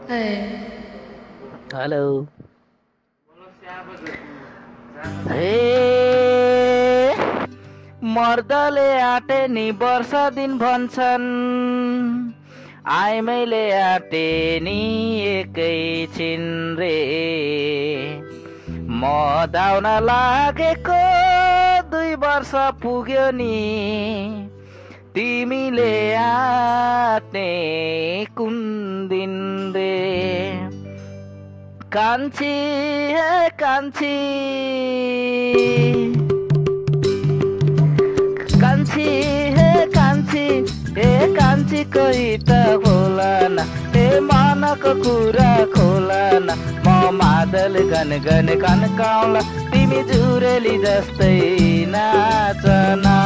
Hey. Hello ए मर्दले आटे नि वर्ष दिन भन्छन् आइमैले आटे नि एकैछिन रे म धाउन लागेको 2 वर्ष पुग्यो नि तिमीले आटे कुन दिन रे कान्छी हे कान्छी कान्छी हे कान्छी हे कान्छी कोही त होला न हे मनको कुरा खोला न म मादल गन गन कन्काउला तिमी जुरेली जस्तै नाचना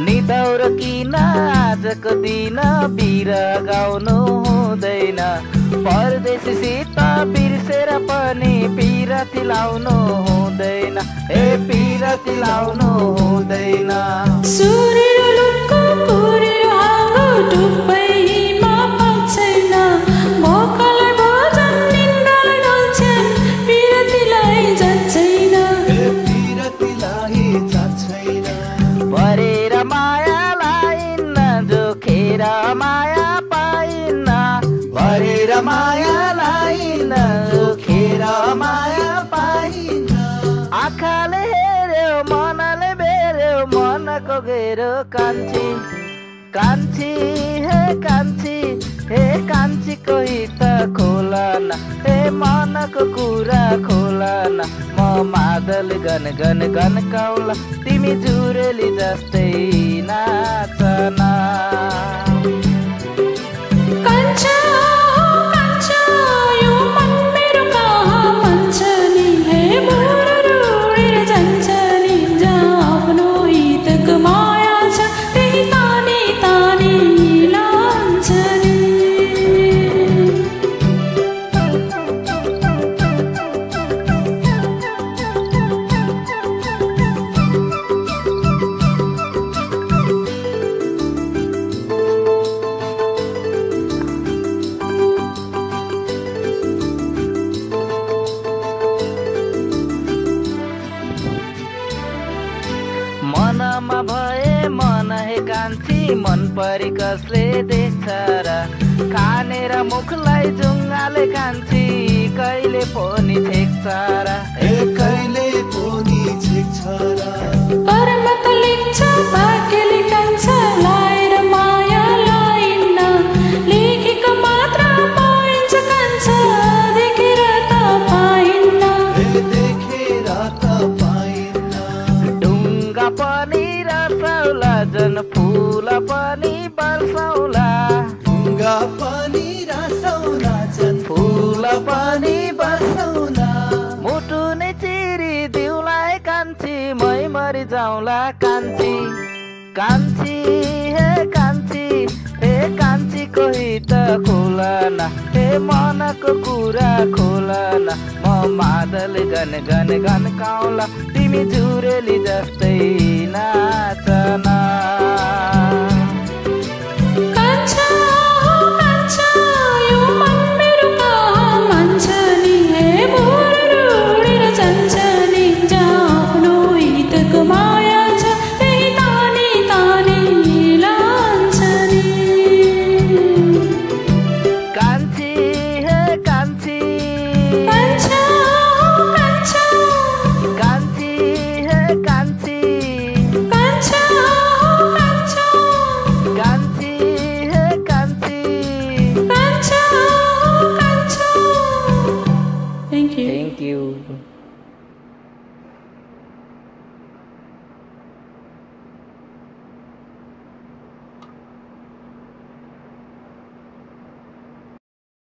निदौर किन आजको दिन बिर गाउनु हुँदैन परदेशीसित बिर्सेर पनि पिरती लाउनु हुँदैन ए पिरती लाउनु हुँदैन सूर्य लुक्को पुर्यो आगो डुब्बैमा पाउँछैन मकलाई भजन निन्द्रालाई ढल्छन् पिरतीलाई जान्छैन ए पिरतीलाई जान्छैन परेर माया लाइन्न जोखेर माया पाइन्न भरेर माया लाइन जोखेर माया पाइन आँखाले हेर्यो मनले बेर्यो मनको घेरो कान्छी कान्छी हे कान्छी कोही त खोला न हे मनको कुरा खोला न म मादल गन गन गन्काउला तिमी जुरेली जस्तै नाचना मनमा भए मन हे कान्छी मन परी कसले देख्छ र खानेर मुखलाई जुङ्गाले कान्छी कहिले पनि छेक्छ र ए कहिले पनि छेक्छ र परमा त लेख्छ भाग्यले कान्छ लाएर माया लाइन्न लेखेको मात्र पाइन्छ कान्छ देखेर त पाइन्न देखेर त पाइन्न ढुङ्गा पनि रसाउला जन फुल पनि बर्साउला ढुङ्गा पनि रसाउला जन फुल पनि बर्साउला मुटु नै चिरी दिउलाई कान्छी मै मरि जाउँला कान्छी कान्छी हे कान्छी कोही त खोला न हे मनको कुरा खोला न म मादल गन गन गन्काउला तिमी जुरेली जस्तै नाचना Thank you. Thank you.